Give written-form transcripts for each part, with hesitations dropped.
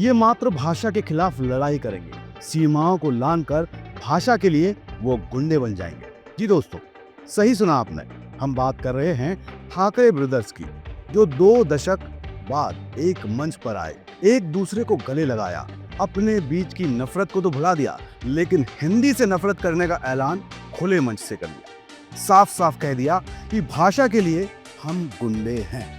ये मातृभाषा के खिलाफ लड़ाई करेंगे, सीमाओं को लांघ कर भाषा के लिए वो गुंडे बन जाएंगे। जी दोस्तों, सही सुना आपने। हम बात कर रहे हैं ठाकरे ब्रदर्स की, जो 2 दशक बाद एक मंच पर आए, एक दूसरे को गले लगाया, अपने बीच की नफरत को तो भुला दिया, लेकिन हिंदी से नफरत करने का ऐलान खुले मंच से कर दिया। साफ साफ कह दिया कि भाषा के लिए हम गुंडे हैं।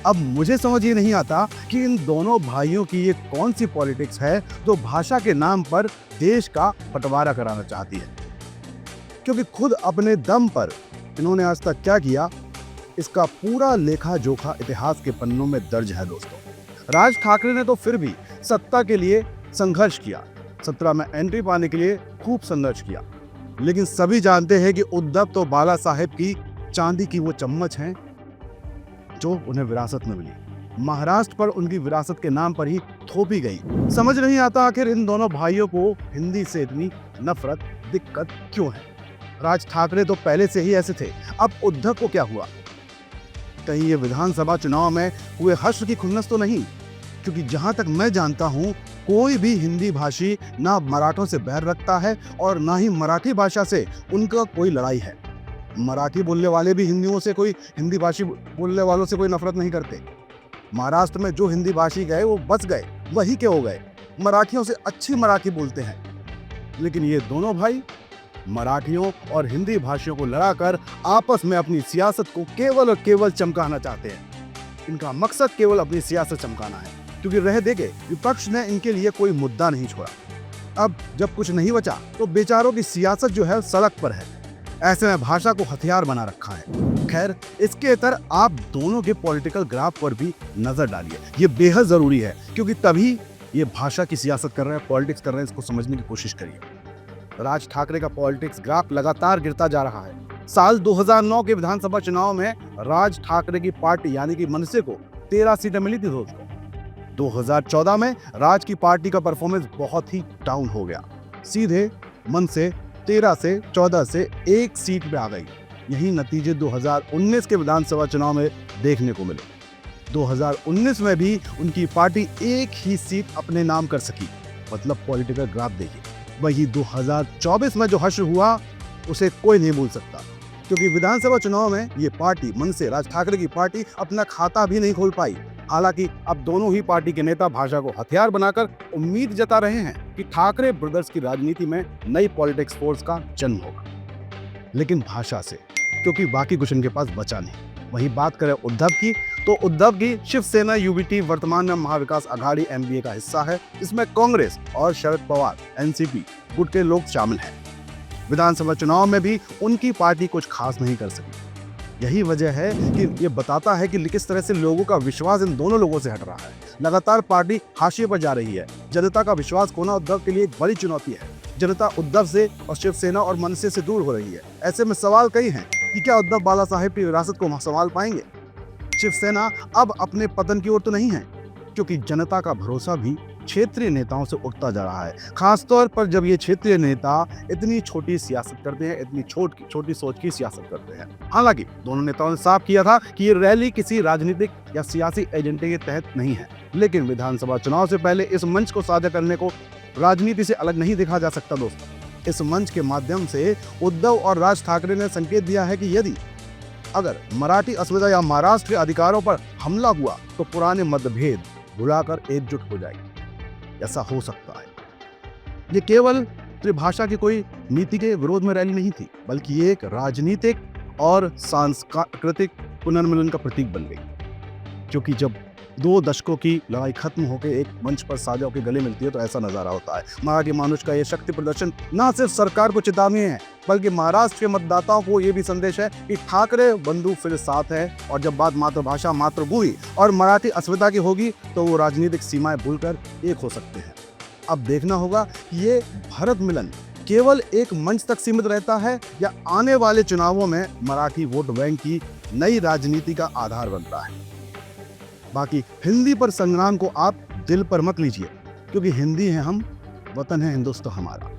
अब मुझे समझ ये नहीं आता कि इन दोनों भाइयों की ये कौन सी पॉलिटिक्स है जो भाषा के नाम पर देश का बंटवारा कराना चाहती है, क्योंकि खुद अपने दम पर इन्होंने आज तक क्या किया, इसका पूरा लेखा जोखा इतिहास के पन्नों में दर्ज है दोस्तों। राज ठाकरे ने तो फिर भी सत्ता के लिए संघर्ष किया, 17 में एंट्री पाने के लिए खूब संघर्ष किया, लेकिन सभी जानते हैं कि उद्धव तो बाला साहेब की चांदी की वो चम्मच हैं जो उन्हें विरासत में मिली, महाराष्ट्र पर उनकी विरासत के नाम पर ही थोपी गई। समझ नहीं आता आखिर इन दोनों भाइयों को हिंदी से इतनी नफरत, दिक्कत क्यों है। राज ठाकरे तो पहले से ही ऐसे थे, अब उद्धव को क्या हुआ? कहीं ये विधानसभा चुनाव में हुए हर्ष की खुन्नस तो नहीं? क्योंकि जहां तक मैं जानता हूं, कोई भी हिंदी भाषी ना मराठों से बैर रखता है और ना ही मराठी भाषा से उनका कोई लड़ाई है। मराठी बोलने वाले भी हिंदियों से कोई, हिंदी भाषी बोलने वालों से कोई नफरत नहीं करते। महाराष्ट्र में जो हिंदी भाषी गए वो बस गए, वही के हो गए, मराठियों से अच्छी मराठी बोलते हैं। लेकिन ये दोनों भाई मराठियों और हिंदी भाषियों को लड़ाकर आपस में अपनी सियासत को केवल और केवल चमकाना चाहते हैं। इनका मकसद केवल अपनी सियासत चमकाना है, क्योंकि रह देखे विपक्ष ने इनके लिए कोई मुद्दा नहीं छोड़ा। अब जब कुछ नहीं बचा तो बेचारों की सियासत जो है सड़क पर है। ऐसे में भाषा को हथियार बना रखा है। खैर, इसके इतर आप दोनों के पॉलिटिकल ग्राफ पर भी नजर डालिए, ये बेहद जरूरी है, क्योंकि तभी ये भाषा की सियासत कर रहे हैं, पॉलिटिक्स कर रहे हैं, इसको समझने की कोशिश करिए। राज ठाकरे का पॉलिटिक्स ग्राफ लगातार गिरता जा रहा है। साल 2009 के विधानसभा चुनाव में राज ठाकरे की पार्टी यानी कि मनसे को 13 सीटें मिली थी दोस्तों। 2014 में राज की पार्टी का परफॉर्मेंस बहुत ही डाउन हो गया, सीधे मनसे 13 से 14 से 1 सीट पे आ गई। यही नतीजे 2019 के विधानसभा चुनाव में देखने को मिले। 2019 में भी उनकी पार्टी 1 ही सीट अपने नाम कर सकी, मतलब पॉलिटिकल ग्राफ देखिए। वही 2024 में जो हश्र हुआ उसे कोई नहीं भूल सकता, क्योंकि विधानसभा चुनाव में ये पार्टी मनसे, राज ठाकरे की पार्टी अपना खाता भी नहीं खोल पाई। हालांकि अब दोनों ही पार्टी के नेता भाषा को हथियार बनाकर उम्मीद जता रहे हैं कि ठाकरे ब्रदर्स की राजनीति में नई पॉलिटिक्स फोर्स का जन्म होगा, लेकिन भाषा से, क्योंकि बाकी कुछ इनके पास बचा नहीं। वही बात करें उद्धव की, तो उद्धव की शिवसेना यूबीटी वर्तमान में महाविकास आघाड़ी एमबीए का हिस्सा है। इसमें कांग्रेस और शरद पवार एनसीपी गुट के लोग शामिल हैं। विधानसभा चुनाव में भी उनकी पार्टी कुछ खास नहीं कर सकी। यही वजह है कि ये बताता है कि किस तरह से लोगों का विश्वास इन दोनों लोगों से हट रहा है। लगातार पार्टी हाशिए पर जा रही है। जनता का विश्वास खोना उद्धव के लिए एक बड़ी चुनौती है। जनता उद्धव से और शिवसेना और मनसे से दूर हो रही है। ऐसे में सवाल कई हैं कि क्या उद्धव बाला साहेब की विरासत को संभाल पाएंगे? शिवसेना अब अपने पतन की ओर तो नहीं है, क्योंकि जनता का भरोसा भी क्षेत्रीय नेताओं से उठता जा रहा है, खासतौर पर जब ये क्षेत्रीय नेता इतनी छोटी सियासत करते हैं, इतनी छोटी सोच की सियासत करते हैं। हालांकि दोनों नेताओं ने साफ किया था कि ये रैली किसी राजनीतिक या सियासी एजेंडे के तहत नहीं है, लेकिन विधानसभा चुनाव से पहले इस मंच को साझा करने को राजनीति से अलग नहीं देखा जा सकता दोस्तों। इस मंच के माध्यम से उद्धव और राज ठाकरे ने संकेत दिया है कि यदि अगर मराठी अस्मिता या महाराष्ट्र के अधिकारों पर हमला हुआ तो पुराने मतभेद भुलाकर एकजुट हो जाएगी। ऐसा हो सकता है। ये केवल त्रिभाषा की कोई नीति के विरोध में रैली नहीं थी, बल्कि ये एक राजनीतिक और सांस्कृतिक पुनर्मिलन का प्रतीक बन गई, क्योंकि जब 2 दशकों की लड़ाई खत्म होकर एक मंच पर साझा होकर गले मिलती है तो ऐसा नजारा होता है। मराठी मानुष का ये शक्ति प्रदर्शन न सिर्फ सरकार को चेतावनी है, बल्कि महाराष्ट्र के मतदाताओं को ये भी संदेश है कि ठाकरे बंधु फिर साथ है। और जब बात मातृभाषा, मातृभूमि और मराठी अस्मिता की होगी तो वो राजनीतिक सीमाएं भूलकर एक हो सकते हैं। अब देखना होगा कि ये भारत मिलन केवल एक मंच तक सीमित रहता है या आने वाले चुनावों में मराठी वोट बैंक की नई राजनीति का आधार बनता है। बाकी हिंदी पर संग्राम को आप दिल पर मत लीजिए, क्योंकि हिंदी है हम, वतन है हिंदुस्तान हमारा।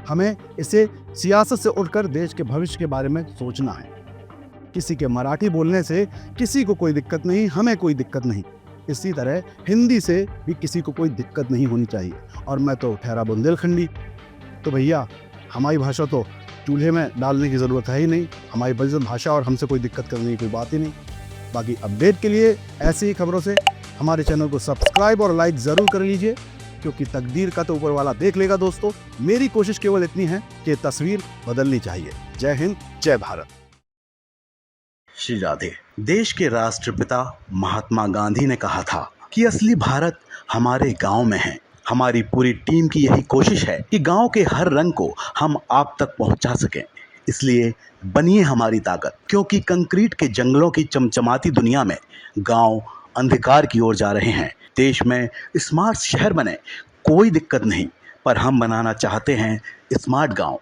हमें इसे सियासत से उठकर देश के भविष्य के बारे में सोचना है। किसी के मराठी बोलने से किसी को कोई दिक्कत नहीं, हमें कोई दिक्कत नहीं। इसी तरह हिंदी से भी किसी को कोई दिक्कत नहीं होनी चाहिए। और मैं तो ठहरा बुंदेलखंडी, तो भैया हमारी भाषा तो चूल्हे में डालने की ज़रूरत है ही नहीं, हमारी बलजन भाषा और हमसे कोई दिक्कत करने की कोई बात ही नहीं। बाकी अपडेट के लिए ऐसी ही खबरों से हमारे चैनल को सब्सक्राइब और लाइक ज़रूर कर लीजिए, क्योंकि तकदीर का तो ऊपर वाला देख लेगा दोस्तों। मेरी कोशिश केवल इतनी है कि तस्वीर बदलनी चाहिए। जय हिंद, जय भारत। श्री राधे। देश के राष्ट्रपिता महात्मा गांधी ने कहा था कि असली भारत हमारे गांव में है। हमारी पूरी टीम की यही कोशिश है कि गांव के हर रंग को हम आप तक पहुंचा सकें। इसलिए बनिए हमारी ताकत, क्योंकि कंक्रीट के जंगलों की चमचमाती दुनिया में गांव अंधकार की ओर जा रहे हैं। देश में स्मार्ट शहर बने, कोई दिक्कत नहीं, पर हम बनाना चाहते हैं स्मार्ट गांव।